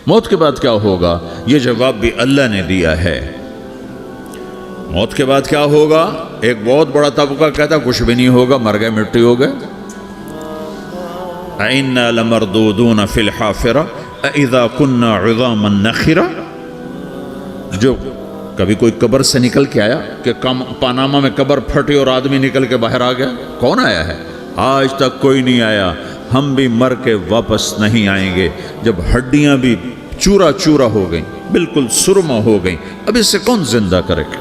موت کے بعد کیا ہوگا؟ یہ جواب بھی اللہ نے دیا ہے۔ موت کے بعد کیا ہوگا؟ ایک بہت بڑا طبقہ کہتا ہے کچھ بھی نہیں ہوگا، مر گئے، مٹی ہو گئے۔ اِنَّا لَمَرْدُودُونَ فِي الْحَافِرَةِ اِذَا كُنَّا عِظَامًا نَخِرَةً۔ جو کبھی کوئی قبر سے نکل کے آیا کہ پاناما میں قبر پھٹی اور آدمی نکل کے باہر آ گیا؟ کون آیا ہے؟ آج تک کوئی نہیں آیا۔ ہم بھی مر کے واپس نہیں آئیں گے۔ جب ہڈیاں بھی چورا چورا ہو گئیں، بالکل سرما ہو گئیں، اب اس سے کون زندہ کرے گا؟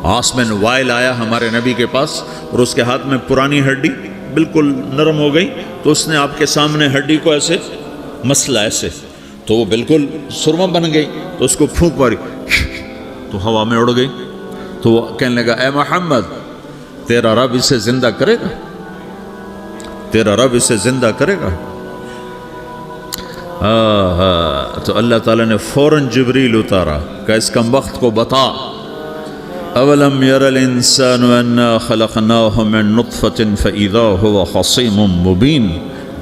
آسمن وائل آیا ہمارے نبی کے پاس اور اس کے ہاتھ میں پرانی ہڈی بالکل نرم ہو گئی، تو اس نے آپ کے سامنے ہڈی کو ایسے مسلا ایسے، تو وہ بالکل سرما بن گئی، تو اس کو پھونک ماری تو ہوا میں اڑ گئی۔ تو وہ کہنے لگا اے محمد، تیرا رب اسے زندہ کرے گا؟ تیرا رب اسے زندہ کرے گا؟ تو اللہ تعالیٰ نے فوراً جبریل اتارا کہ اس کمبخت کو بتا، اولم یر الانسان انا خلقناہ من نطفۃ فاذا هو خصیم مبین۔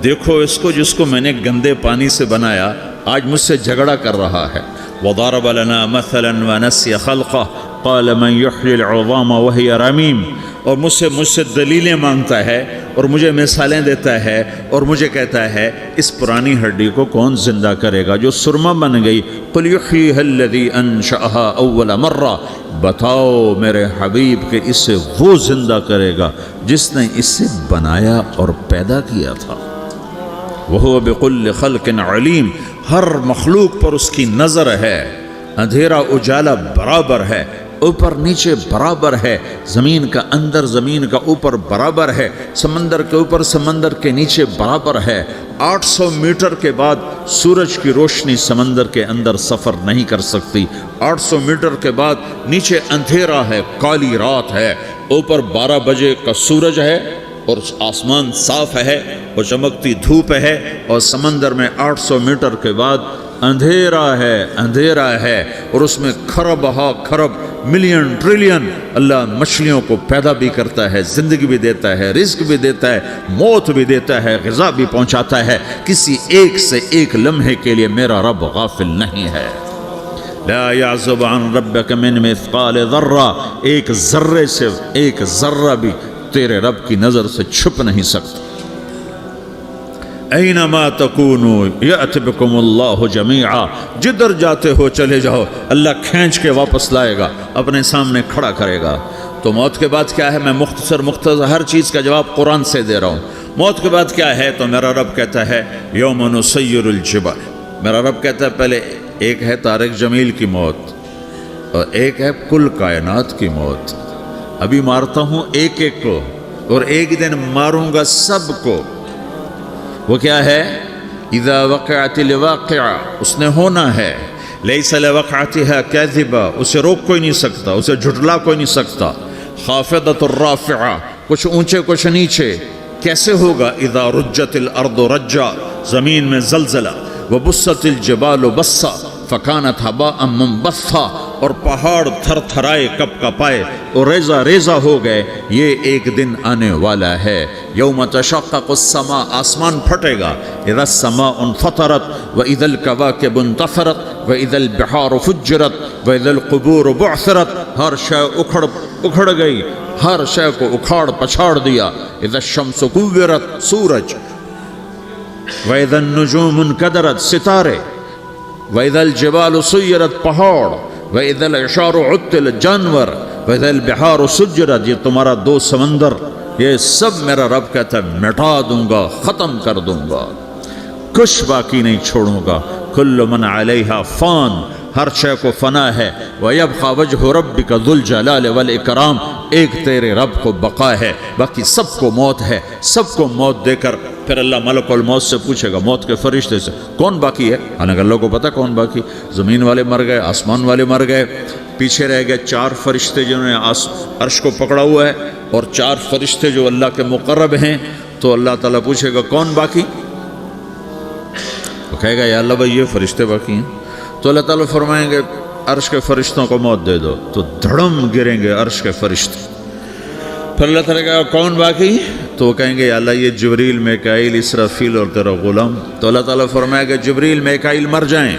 دیکھو اس کو جس کو میں نے گندے پانی سے بنایا، آج مجھ سے جھگڑا کر رہا ہے۔ وضرب لنا مثلا ونسی خلقہ قال من یحیی العظام وہی رمیم۔ اور مجھ سے دلیلیں مانگتا ہے اور مجھے مثالیں دیتا ہے اور مجھے کہتا ہے اس پرانی ہڈی کو کون زندہ کرے گا جو سرما بن گئی؟ قل یحییھا الذی انشأھا اول مرہ۔ بتاؤ میرے حبیب کہ اسے وہ زندہ کرے گا جس نے اسے بنایا اور پیدا کیا تھا۔ وہو بکل خلق علیم۔ ہر مخلوق پر اس کی نظر ہے، اندھیرا اجالا برابر ہے، اوپر نیچے برابر ہے، زمین کا اندر زمین کا اوپر برابر ہے، سمندر کے اوپر سمندر کے نیچے برابر ہے۔ 800 میٹر کے بعد سورج کی روشنی سمندر کے اندر سفر نہیں کر سکتی۔ 800 میٹر کے بعد نیچے اندھیرا ہے، کالی رات ہے، اوپر 12 بجے کا سورج ہے اور آسمان صاف ہے اور چمکتی دھوپ ہے، اور سمندر میں 800 میٹر کے بعد اندھیرا ہے اور اس میں کھرب ہا کھرب ملین ٹریلین اللہ مچھلیوں کو پیدا بھی کرتا ہے، زندگی بھی دیتا ہے، رزق بھی دیتا ہے، موت بھی دیتا ہے، غذا بھی پہنچاتا ہے۔ کسی ایک سے ایک لمحے کے لیے میرا رب غافل نہیں ہے۔ لا يعزب عن ربك من مثقال ذرہ، ایک ذرے سے ایک ذرہ بھی تیرے رب کی نظر سے چھپ نہیں سکتا۔ اینما تکونوا یأت بکم اللہ جمیعا، جدھر جاتے ہو چلے جاؤ، اللہ کھینچ کے واپس لائے گا، اپنے سامنے کھڑا کرے گا۔ تو موت کے بعد کیا ہے؟ میں مختصر ہر چیز کا جواب قرآن سے دے رہا ہوں۔ موت کے بعد کیا ہے؟ تو میرا رب کہتا ہے یوم نسیر الجبال۔ میرا رب کہتا ہے پہلے ایک ہے طارق جمیل کی موت اور ایک ہے کل کائنات کی موت۔ ابھی مارتا ہوں ایک ایک کو اور ایک دن ماروں گا سب کو۔ وہ کیا ہے؟ اذا وقعت الواقعہ، اس نے ہونا ہے۔ لیس لوقعتها کاذبہ، اسے روک کوئی نہیں سکتا، اسے جھٹلا کوئی نہیں سکتا۔ خافضۃ الرافعہ، کچھ اونچے کچھ نیچے۔ کیسے ہوگا؟ اذا رجت الارض رجا، زمین میں زلزلہ۔ وبست الجبال بسا فکانت ہباء منبثا، اور پہاڑ تھر تھرائے کپ کپائے اور ریزہ ریزہ ہو گئے۔ یہ ایک دن آنے والا ہے۔ یوم تشقق السماء، آسمان پھٹے گا۔ اذا السماء انفطرت واذا الکواکب انتثرت واذا البحار فجرت واذا القبور بعثرت، ہر شے اکھڑ گئی، ہر شے کو اکھاڑ پچھاڑ دیا۔ اذا الشمس کورت، سورج۔ واذا النجوم انکدرت، ستارے۔ وَإِذَا الْجِبَالُ سُيِّرَتْ، پہاڑ۔ وَإِذَا الْعِشَارُ عُطِّلَتْ، جانور۔ وَإِذَا الْبِحَارُ سُجِّرَتْ، یہ تمہارا دو سمندر، یہ سب میرا رب کہتا ہے مٹا دوں گا، ختم کر دوں گا، کچھ باقی نہیں چھوڑوں گا۔ كُلُّ مَنْ عَلَيْهَا فان، ہر شے کو فنا ہے۔ وَيَبْقَى وَجْهُ رَبِّكَ ذُو الْجَلَالِ وَالْإِكْرَامِ، ایک تیرے رب کو بقا ہے، باقی سب کو موت ہے۔ سب کو موت دے کر پھر اللہ ملک الموت سے پوچھے گا، موت کے فرشتے سے، کون باقی ہے؟ حالانکہ اللہ کو پتہ کون باقی۔ زمین والے مر گئے، آسمان والے مر گئے، پیچھے رہ گئے 4 فرشتے جنہوں نے عرش کو پکڑا ہوا ہے، اور 4 فرشتے جو اللہ کے مقرب ہیں۔ تو اللہ تعالیٰ پوچھے گا کون باقی؟ تو کہے گا یا اللہ بھائی یہ فرشتے باقی ہیں۔ تو اللہ تعالیٰ فرمائیں گے عرش کے فرشتوں کو موت دے دو، تو دھڑم گریں گے عرش کے فرشتے۔ پھر اللہ تعالیٰ کہا کون باقی؟ تو وہ کہیں گے یا اللہ یہ جبریل میکائیل اسرافیل اور تیرا غلام. تو اللہ تعالیٰ فرمائے گا جبریل میکائیل مر جائیں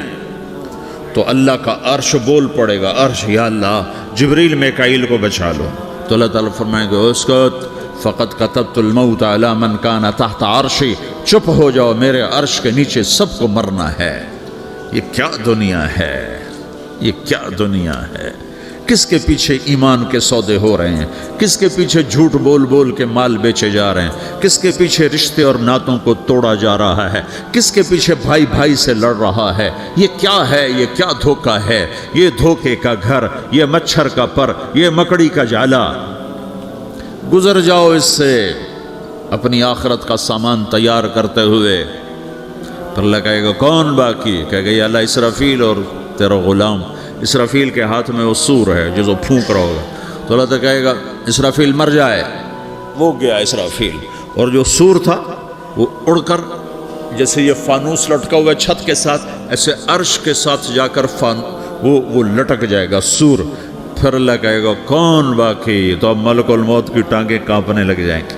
تو اللہ کا عرش بول پڑے گا, عرش یا اللہ جبریل میکائیل کو بچا لو. تو اللہ تعالیٰ فرمائے گا اسکت فقط کتبت الموت علی من کان تحت عرشی, چپ ہو جاؤ میرے عرش کے نیچے سب کو مرنا ہے. یہ کیا دنیا ہے, یہ کیا دنیا ہے. کس کے پیچھے ایمان کے سودے ہو رہے ہیں, کس کے پیچھے جھوٹ بول بول کے مال بیچے جا رہے ہیں, کس کے پیچھے رشتے اور ناتوں کو توڑا جا رہا ہے, کس کے پیچھے بھائی بھائی سے لڑ رہا ہے. یہ کیا ہے, یہ کیا دھوکہ ہے, یہ دھوکے کا گھر, یہ مچھر کا پر, یہ مکڑی کا جالا. گزر جاؤ اس سے اپنی آخرت کا سامان تیار کرتے ہوئے. پھر اللہ کہے گا کون باقی, کہے گا یا اللہ اسرافیل اور تیرا غلام. اسرافیل کے ہاتھ میں وہ سور ہے جو پھونک رہا ہوگا. تو اللہ تعالیٰ کہے گا اسرافیل مر جائے, وہ گیا اسرافیل, اور جو سور تھا وہ اڑ کر جیسے یہ فانوس لٹکا ہوا چھت کے ساتھ ایسے عرش کے ساتھ جا کر وہ لٹک جائے گا سور. پھر اللہ کہے گا کون باقی, تو اب ملک الموت کی ٹانگیں کانپنے لگ جائیں گی,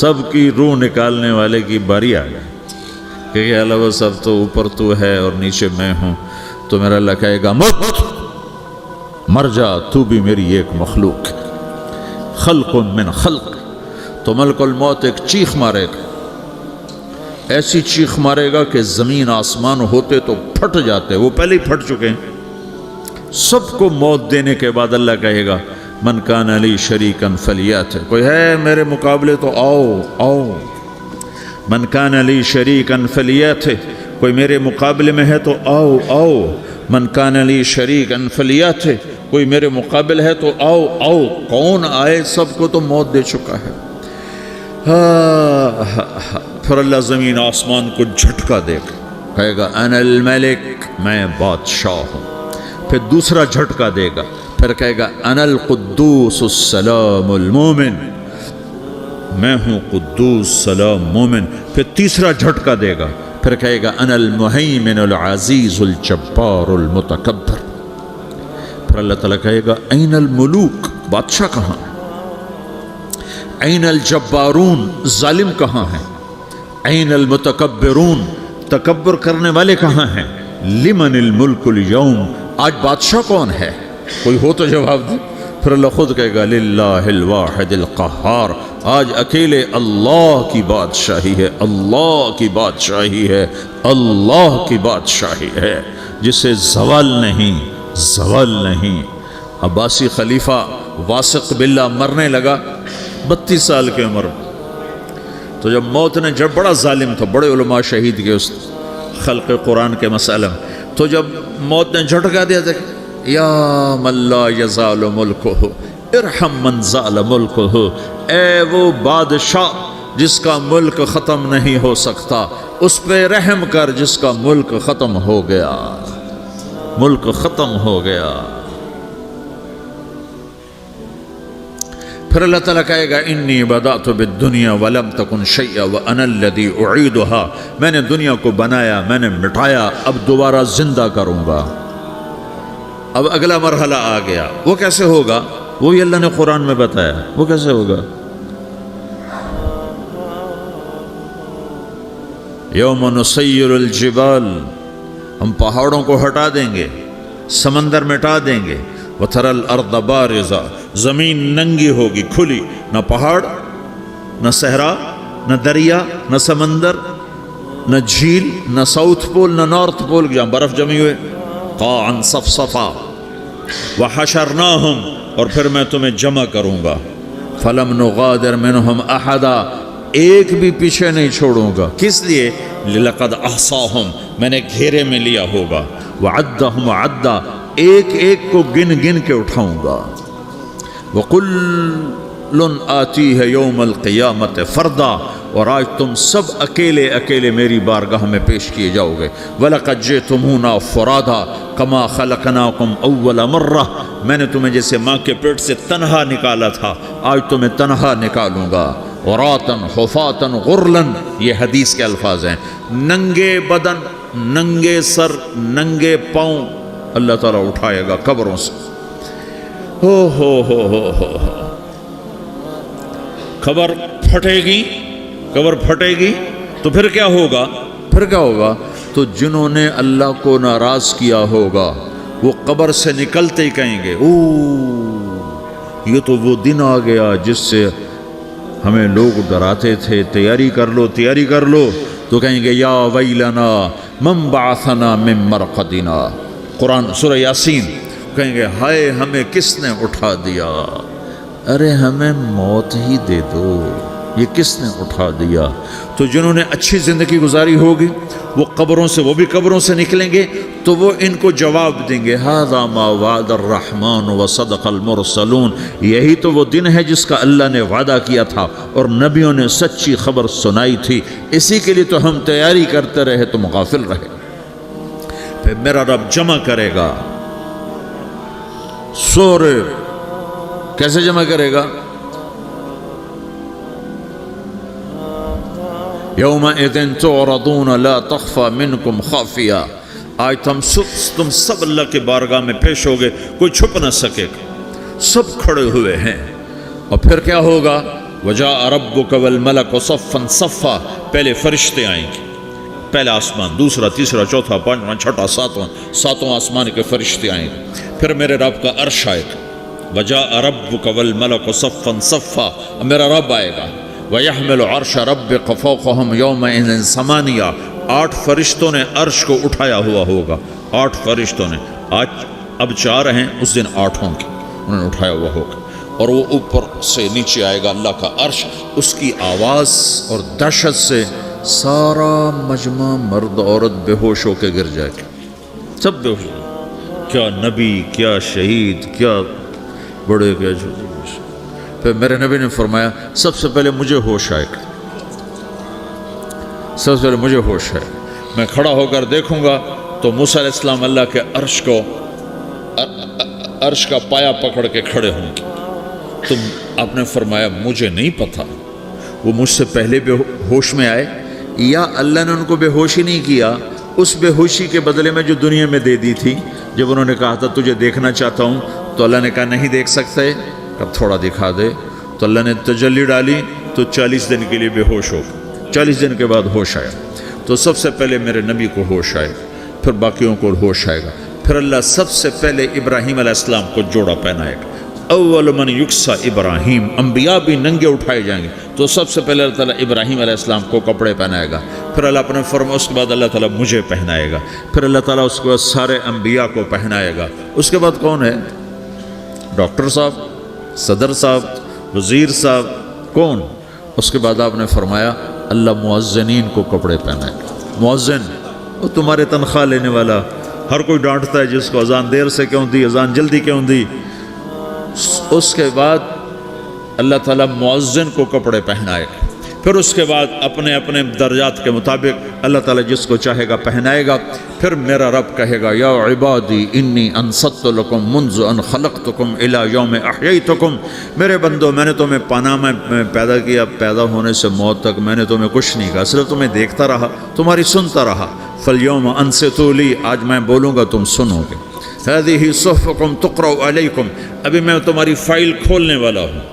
سب کی روح نکالنے والے کی باری آ گئی کہ اللہ وہ سب تو اوپر تو ہے اور نیچے میں ہوں. تو میرا اللہ کہے گا موت مر جا, تو بھی میری ایک مخلوق, خلق من خلق. تو ملک الموت ایک چیخ مارے گا, ایسی چیخ مارے گا کہ زمین آسمان ہوتے تو پھٹ جاتے, وہ پہلے ہی پھٹ چکے ہیں. سب کو موت دینے کے بعد اللہ کہے گا من کان علی شریکن فلیات, کوئی ہے میرے مقابلے تو آؤ آؤ. من کان علی شریکن فلیات, کوئی میرے مقابلے میں ہے تو آؤ آؤ. من کان علی شریکن فلیات, کوئی میرے مقابل ہے تو آؤ آؤ. کون آئے, سب کو تو موت دے چکا ہے. پھر اللہ زمین آسمان کو جھٹکا دے گا, کہے گا انا الملک, میں بادشاہ ہوں. پھر دوسرا جھٹکا دے گا, پھر کہے گا انا القدوس السلام المومن, میں ہوں قدوس سلام مومن. پھر تیسرا جھٹکا دے گا, پھر کہے گا انا المہیمن العزیز الجبار المتکبر. پھر اللہ تعالیٰ کہے گا این الملوک, بادشاہ کہاں ہے؟ این الجبارون, ظالم کہاں ہیں؟ این المتکبرون, تکبر کرنے والے کہاں ہیں؟ لمن الملک اليوم, آج بادشاہ کون ہے؟ کوئی ہو تو جواب دے. پھر اللہ خود کہے گا للہ الواحد القہار, آج اکیلے اللہ کی بادشاہی ہے, اللہ کی بادشاہی ہے, اللہ کی بادشاہی ہے جسے زوال نہیں, زوال نہیں. عباسی خلیفہ واثق باللہ مرنے لگا 32 سال کی عمر. تو جب موت نے, جب بڑا ظالم تھا, بڑے علماء شہید کے اس خلق قرآن کے مسئلہ میں, تو جب موت نے جھٹکا دیا تھا یا من لا یزال ملکہ ارحم من زال ملکہ, اے وہ بادشاہ جس کا ملک ختم نہیں ہو سکتا, اس پہ رحم کر جس کا ملک ختم ہو گیا, ملک ختم ہو گیا. پھر اللہ تعالیٰ کہے گا انی بدأت بالدنیا ولم تکن شیئا وانا الذی اعیدہا, میں نے دنیا کو بنایا, میں نے مٹایا, اب دوبارہ زندہ کروں گا. اب اگلا مرحلہ آ گیا, وہ کیسے ہوگا؟ وہی اللہ نے قرآن میں بتایا, وہ کیسے ہوگا؟ یوم نسیر الجبال, ہم پہاڑوں کو ہٹا دیں گے, سمندر مٹا دیں گے. وتری الارض بارزا, زمین ننگی ہوگی, کھلی, نہ پہاڑ, نہ صحرا, نہ دریا, نہ سمندر, نہ جھیل, نہ ساؤتھ پول, نہ نارتھ پول جہاں برف جمی ہوئے. قاعا صفصفا وحشرناہم, اور پھر میں تمہیں جمع کروں گا. فلم نغادر منہم احدا, ایک بھی پیچھے نہیں چھوڑوں گا. کس لیے؟ لقد احصاہم, میں نے گھیرے میں لیا ہوگا. وعدہم عدا, ایک ایک کو گن گن کے اٹھاؤں گا. وَقُلٌ آتِيهَ يَوْمَ الْقِيَامَةِ فَرْدًا, اور آج تم سب اکیلے اکیلے میری بارگاہ میں پیش کیے جاؤ گے. وَلَقَدْ جِئْتُمُونَا فُرَادًا كَمَا خَلَقْنَاكُمْ أَوَّلَ مَرَّةٍ, میں نے تمہیں جیسے ماں کے پیٹ سے تنہا نکالا تھا, آج تمہیں تنہا نکالوں گا. عُرَاةً حُفَاةً غُرْلًا, یہ حدیث کے الفاظ ہیں. ننگے بدن, ننگے سر, ننگے پاؤں اللہ تعالیٰ اٹھائے گا قبروں سے. ہو. خبر پھٹے گی، قبر پھٹے گی تو پھر کیا ہوگا؟ تو جنہوں نے اللہ کو ناراض کیا ہوگا وہ قبر سے نکلتے ہی کہیں گے یہ تو وہ دن آ گیا جس سے ہمیں لوگ ڈراتے تھے، تیاری کر لو، تو کہیں گے یا ویلنا من بعثنا من مرقدنا، قرآن سورہ یاسین، کہیں گے ہائے ہمیں کس نے اٹھا دیا، ارے ہمیں موت ہی دے دو، یہ کس نے اٹھا دیا؟ تو جنہوں نے اچھی زندگی گزاری ہوگی وہ بھی قبروں سے نکلیں گے تو وہ ان کو جواب دیں گے ھذا ما وعد الرحمن وصدق المرسلون، یہی تو وہ دن ہے جس کا اللہ نے وعدہ کیا تھا اور نبیوں نے سچی خبر سنائی تھی، اسی کے لیے تو ہم تیاری کرتے رہے، تم غافل رہے۔ پھر میرا رب جمع کرے گا سورے، کیسے جمع کرے گا؟ یومئذ تعرضون لا تخفى منکم خافیہ، آج تم سب اللہ کے بارگاہ میں پیش ہوگے، کوئی چھپ نہ سکے گا، سب کھڑے ہوئے ہیں۔ اور پھر کیا ہوگا؟ وجاء ربک والملک صفا صفا، پہلے فرشتے آئیں گے، پہلا آسمان، دوسرا، تیسرا، چوتھا، پانچواں، چھٹا، ساتواں آسمان کے فرشتے آئیں گے، پھر میرے رب کا عرش آئے گا، وجاء ربک والملک صفا صفا، میرا رب آئے گا، وَيَحْمِلُ عَرْشَ رَبِّكَ فَوْقَهُمْ يَوْمَئِذٍ ثَمَانِيَةٌ، 8 فرشتوں نے عرش کو اٹھایا ہوا ہوگا، 8 فرشتوں نے، آج اب 4 ہیں، اس دن 8 ہوں گے، انہوں نے اٹھایا ہوا ہوگا، اور وہ اوپر سے نیچے آئے گا اللہ کا عرش، اس کی آواز اور دہشت سے سارا مجمع مرد عورت بے ہوش ہو کے گر جائے گا، سب بے ہوش، کیا نبی، کیا شہید، کیا بڑے، کیا چھوٹے۔ پھر میرے نبی نے فرمایا سب سے پہلے مجھے ہوش آئے گا، سب سے پہلے مجھے ہوش ہے، میں کھڑا ہو کر دیکھوں گا تو موسیٰ علیہ السلام اللہ کے عرش کا پایا پکڑ کے کھڑے ہوں گے۔ تو آپ نے فرمایا مجھے نہیں پتا وہ مجھ سے پہلے بے ہوش میں آئے یا اللہ نے ان کو بے ہوش ہی نہیں کیا، اس بے ہوشی کے بدلے میں جو دنیا میں دے دی تھی، جب انہوں نے کہا تھا تجھے دیکھنا چاہتا ہوں تو اللہ نے کہا نہیں دیکھ سکتے، اب تھوڑا دکھا دے، تو اللہ نے تجلی ڈالی تو 40 دن کے لیے بے ہوش ہو، 40 دن کے بعد ہوش آیا۔ تو سب سے پہلے میرے نبی کو ہوش آئے، پھر باقیوں کو ہوش آئے گا، پھر اللہ سب سے پہلے ابراہیم علیہ السلام کو جوڑا پہنائے گا، اول من یکسا ابراہیم، انبیاء بھی ننگے اٹھائے جائیں گے، تو سب سے پہلے اللہ تعالیٰ ابراہیم علیہ السلام کو کپڑے پہنائے گا، پھر اللہ اپنے فرما، اس کے بعد اللہ تعالیٰ مجھے پہنائے گا، پھر اللہ تعالیٰ اس کے بعد سارے انبیاء کو پہنائے گا۔ اس کے بعد کون ہے؟ ڈاکٹر صاحب، صدر صاحب، وزیر صاحب، کون؟ اس کے بعد آپ نے فرمایا اللہ مؤذنین کو کپڑے پہنائے گا۔ مؤذن وہ تمہارے تنخواہ لینے والا، ہر کوئی ڈانٹتا ہے جس کو اذان دیر سے کیوں دی، اذان جلدی کیوں دی۔ اس کے بعد اللہ تعالیٰ مؤذن کو کپڑے پہنائے گا، پھر اس کے بعد اپنے اپنے درجات کے مطابق اللہ تعالیٰ جس کو چاہے گا پہنائے گا۔ پھر میرا رب کہے گا یا عبادی انی انصت لکم منذ ان خلقتکم الی یوم احییتکم، میرے بندو میں نے تمہیں پاناہ میں پیدا کیا، پیدا ہونے سے موت تک میں نے تمہیں کچھ نہیں کہا، صرف تمہیں دیکھتا رہا، تمہاری سنتا رہا۔ فالیوم انصتوا لی، آج میں بولوں گا تم سنو گے۔ ہذہ صحفکم تقرأ علیکم، ابھی میں تمہاری فائل کھولنے والا ہوں۔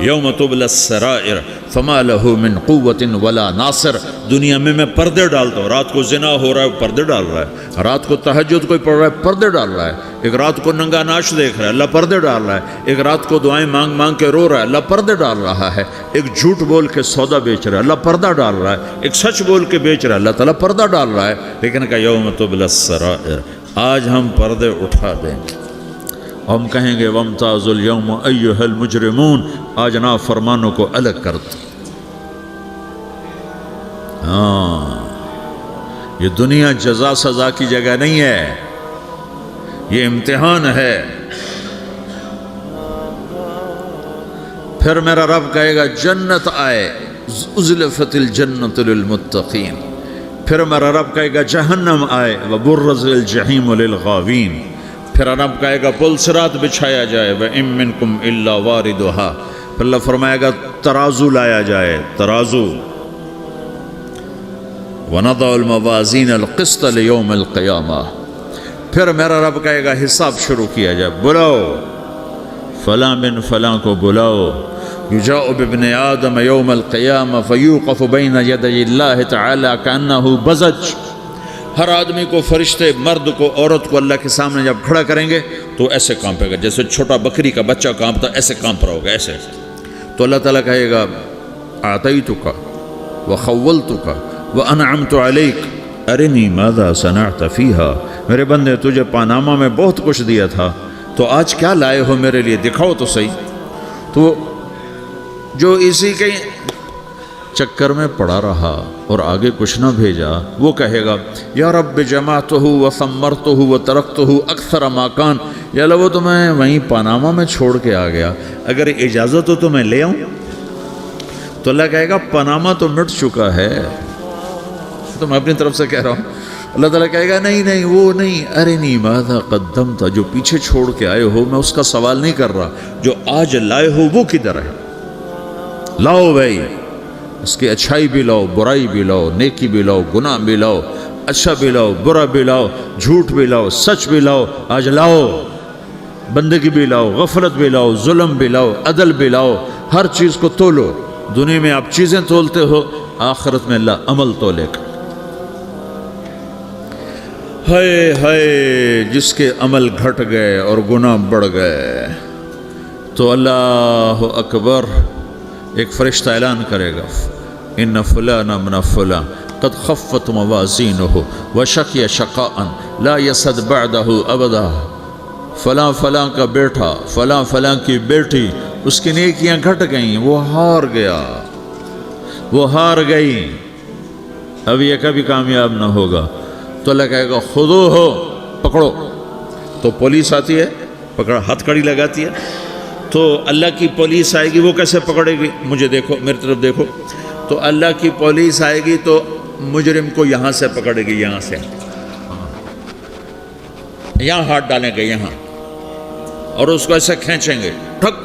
یوم تبلی السرائر فما لہ من قوت ولا ناصر، دنیا میں پردے ڈالتا ہوں، رات کو زنا ہو رہا ہے پردے ڈال رہا ہے، رات کو تہجد کوئی پڑھ رہا ہے پردے ڈال رہا ہے، ایک رات کو ننگا ناچ دیکھ رہا ہے اللہ پردے ڈال رہا ہے، ایک رات کو دعائیں مانگ مانگ کے رو رہا ہے اللہ پردے ڈال رہا ہے، ایک جھوٹ بول کے سودا بیچ رہا ہے اللہ پردہ ڈال رہا ہے، ایک سچ بول کے بیچ رہا ہے اللہ تعالیٰ پردہ ڈال رہا ہے۔ لیکن کہ یوم تبلی السرائر، آج ہم پردے اٹھا دیں گے، ہم کہیں گے وامتازوا اليوم ایھا المجرمون، آج نافرمانوں کو الگ کر دو۔ ہاں، یہ دنیا جزا سزا کی جگہ نہیں ہے، یہ امتحان ہے۔ پھر میرا رب کہے گا جنت آئے، ازلفت الجنت للمتقین، پھر میرا رب کہے گا جہنم آئے، وبرز الجحیم للغاوین، پھر رب کہے گا پل صراط بچھایا جائے، وَإِن مِّنكُمْ إِلَّا وَارِدُهَا، پھر اللہ فرمائے گا ترازو لایا جائے، ترازو، وَنَضَعُ الْمَوَازِينَ الْقِسْطَ لِيَوْمِ الْقِيَامَةِ، پھر میرا رب کہے گا حساب شروع کیا جائے، بلاؤ فلاں بن فلاں کو بلاؤ، یجاء بابن آدم یوم القیامہ فیوقف بین یدی اللہ تعالی کأنہ بزج، ہر آدمی کو، فرشتے، مرد کو، عورت کو اللہ کے سامنے جب کھڑا کریں گے تو ایسے کانپے گا، جیسے چھوٹا بکری کا بچہ کانپتا ایسے کانپ رہا ہوگا، ایسے۔ تو اللہ تعالیٰ کہے گا اعطیتک وخولتک وانعمت علیک ارنی ماذا صنعت فیہا، میرے بندے تجھے پاناما میں بہت کچھ دیا تھا، تو آج کیا لائے ہو میرے لیے، دکھاؤ تو صحیح۔ تو جو اسی کے چکر میں پڑا رہا اور آگے کچھ نہ بھیجا، وہ کہے گا یا رب جمعتہ وثمرتہ وترکتہ اکثر ما کان، یا اللہ وہ تو میں وہیں پاناما میں چھوڑ کے آ گیا، اگر اجازت ہو تو میں لے آؤں؟ تو اللہ کہے گا پاناما تو مٹ چکا ہے، تو میں اپنی طرف سے کہہ رہا ہوں۔ اللہ تعالیٰ کہے گا نہیں نہیں وہ نہیں، ارنی ماذا قدمت، جو پیچھے چھوڑ کے آئے ہو میں اس کا سوال نہیں کر رہا، جو آج لائے ہو وہ کدھر ہے، لاؤ بھائی، اس کی اچھائی بھی لاؤ، برائی بھی لاؤ، نیکی بھی لاؤ، گناہ بھی لاؤ، اچھا بھی لاؤ، برا بھی لاؤ، جھوٹ بھی لاؤ، سچ بھی لاؤ، آج لاؤ، بندگی بھی لاؤ، غفلت بھی لاؤ، ظلم بھی لاؤ، عدل بھی لاؤ، ہر چیز کو تولو۔ دنیا میں آپ چیزیں تولتے ہو، آخرت میں اللہ عمل تولے گا۔ ہائے ہائے جس کے عمل گھٹ گئے اور گناہ بڑھ گئے، تو اللہ اکبر، ایک فرشتہ اعلان کرے گا ان فلان من فلان قد خفت موازینہ وشقی شقاء لا یسد بعدہ ابدا، فلاں فلاں کا بیٹا، فلاں فلاں کی بیٹی، اس کی نیکیاں گھٹ گئیں، وہ ہار گیا، وہ ہار گئی، اب یہ کبھی کامیاب نہ ہوگا۔ تو اللہ کہے گا خودو ہو، پکڑو۔ تو پولیس آتی ہے، پکڑ، ہتھ کڑی لگاتی ہے، تو اللہ کی پولیس آئے گی، وہ کیسے پکڑے گی؟ مجھے دیکھو، میری طرف دیکھو، تو اللہ کی پولیس آئے گی تو مجرم کو یہاں سے پکڑے گی، یہاں سے، یہاں ہاتھ ڈالیں گے یہاں، اور اس کو ایسے کھینچیں گے ٹھک،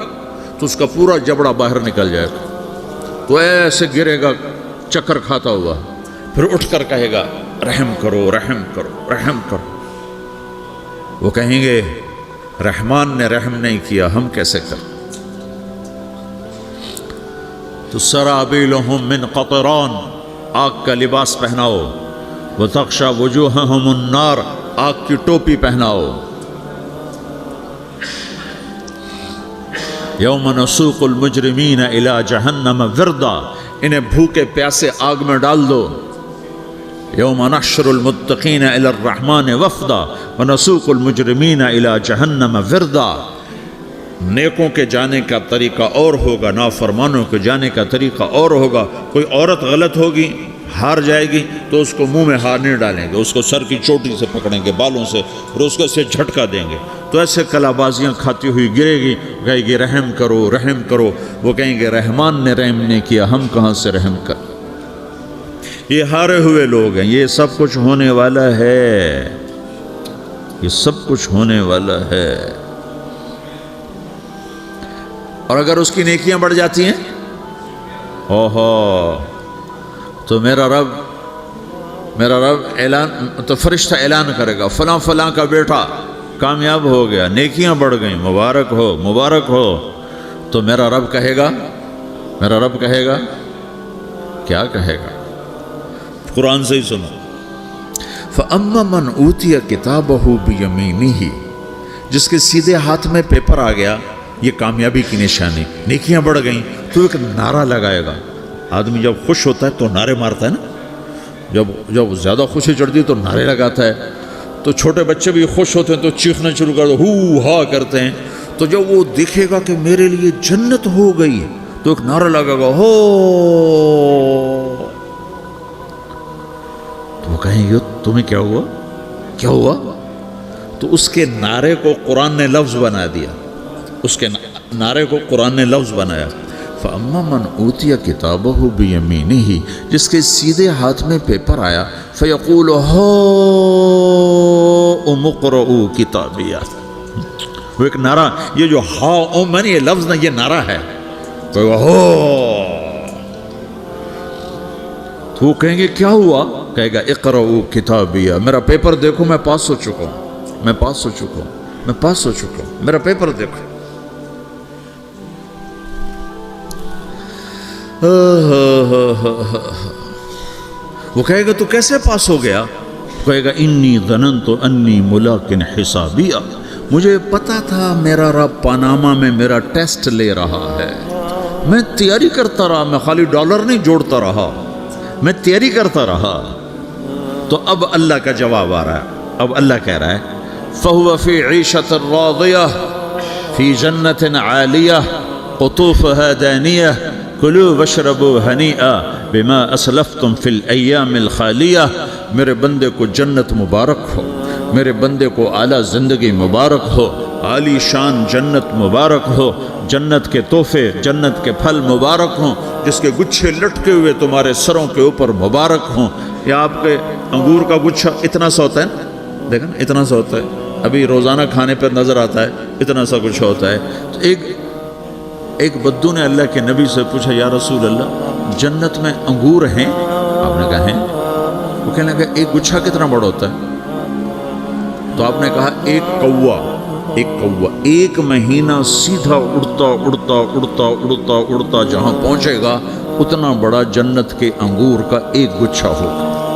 تو اس کا پورا جبڑا باہر نکل جائے گا، تو ایسے گرے گا چکر کھاتا ہوا، پھر اٹھ کر کہے گا رحم کرو، رحم کرو، رحم کرو۔ وہ کہیں گے رحمان نے رحم نہیں کیا، ہم کیسے کر؟ تو سرابیلہم من قطران، آگ کا لباس پہناؤ، وتغشی وجوہہم النار، آگ کی ٹوپی پہناؤ۔ یوم نسوق المجرمین الی جہنم وردا، انہیں بھوکے پیاسے آگ میں ڈال دو۔ یوم نحشر المتقین الی الرحمن وفدا ونسوق المجرمین الی جہنم وردا، نیکوں کے جانے کا طریقہ اور ہوگا، نافرمانوں کے جانے کا طریقہ اور ہوگا۔ کوئی عورت غلط ہوگی، ہار جائے گی، تو اس کو منہ میں ہار نہیں ڈالیں گے، اس کو سر کی چوٹی سے پکڑیں گے، بالوں سے، اور اس کو اسے جھٹکا دیں گے، تو ایسے کلا بازیاں کھاتی ہوئی گرے گی، کہے گی رحم کرو، رحم کرو۔ وہ کہیں گے رحمان نے رحم نہیں کیا، ہم کہاں سے رحم کر؟ یہ ہارے ہوئے لوگ ہیں، یہ سب کچھ ہونے والا ہے، یہ سب کچھ ہونے والا ہے۔ اور اگر اس کی نیکیاں بڑھ جاتی ہیں، اوہو، تو میرا رب اعلان، تو فرشتہ اعلان کرے گا فلاں فلاں کا بیٹا کامیاب ہو گیا، نیکیاں بڑھ گئیں، مبارک ہو، مبارک ہو۔ تو میرا رب کہے گا کیا کہے گا؟ قرآن سے ہی سنو، فَأَمَّا مَنْ أُوتِيَ كِتَابَهُ بِيَمِينِهِ، جس کے سیدھے ہاتھ میں پیپر آ گیا، یہ کامیابی کی نشانی، نیکیاں بڑھ گئیں، تو ایک نعرہ لگائے گا۔ آدمی جب خوش ہوتا ہے تو نعرے مارتا ہے نا، جب زیادہ خوشی چڑھتی ہے تو نعرے لگاتا ہے۔ تو چھوٹے بچے بھی خوش ہوتے ہیں تو چیخنا شروع کر دو، ہو ہا کرتے ہیں۔ تو جب وہ دیکھے گا کہ میرے لیے جنت ہو گئی، تو ایک نعرہ لگے گا، ہو، تو وہ کہیں گے تمہیں کیا ہوا، کیا ہوا؟ تو اس کے نعرے کو قرآن نے لفظ بنا دیا، اس کے نعرے کو قرآن نے لفظ بنایا، فَأَمَّا مَنْ أُوتِيَ كِتَابَهُ بِيَمِينِهِ، جس کے سیدھے ہاتھ میں پیپر آیا، فَيَقُولُ هَاؤْمُ اقْرَءُوا كِتَابِيَهْ، وہ ایک نعرہ، یہ جو ہاؤم ہے نا، یہ لفظ نہ، یہ نعرہ ہے، تو وہ کہیں گے کیا ہوا؟ کہے گا اقرؤوا کتابیہ، میرا پیپر دیکھو، میں پاس ہو چکا ہوں، میں پاس ہو چکا ہوں، میں پاس ہو چکا ہوں، میرا پیپر دیکھو۔ وہ کہے گا تو کیسے پاس ہو گیا؟ کہے گا انی ظننت انی ملاقن حسابیہ، مجھے پتا تھا میرا رب پاناما میں میرا ٹیسٹ لے رہا ہے، میں تیاری کرتا رہا، میں خالی ڈالر نہیں جوڑتا رہا، میں تیاری کرتا رہا۔ تو اب اللہ کا جواب آ رہا ہے، اب اللہ کہہ رہا ہے فَهُوَ فِي عِيشَةٍ رَاضِيَةٍ فِي جَنَّةٍ عَالِيَةٍ قُطُوفُهَا دَانِيَةٍ كُلُوا وَاشْرَبُوا هَنِيئًا بِمَا أَسْلَفْتُمْ فِي الْأَيَّامِ الْخَالِيَةِ، میرے بندے کو جنت مبارک ہو، میرے بندے کو اعلیٰ زندگی مبارک ہو، عالی شان جنت مبارک ہو، جنت کے تحفے، جنت کے پھل مبارک ہوں، جس کے گچھے لٹکے ہوئے تمہارے سروں کے اوپر مبارک ہوں۔ یا آپ کے انگور کا گچھا اتنا سا ہوتا ہے نا، دیکھیں اتنا سا ہوتا ہے، ابھی روزانہ کھانے پر نظر آتا ہے، اتنا سا گچھا ہوتا ہے۔ تو ایک بدو نے اللہ کے نبی سے پوچھا یا رسول اللہ جنت میں انگور ہیں؟ آپ نے کہا ہیں۔ وہ کہنے لگا ایک گچھا کتنا بڑا ہوتا ہے؟ تو آپ نے کہا ایک کوا ایک مہینہ سیدھا اڑتا جہاں پہنچے گا اتنا بڑا جنت کے انگور کا ایک گچھا ہوگا۔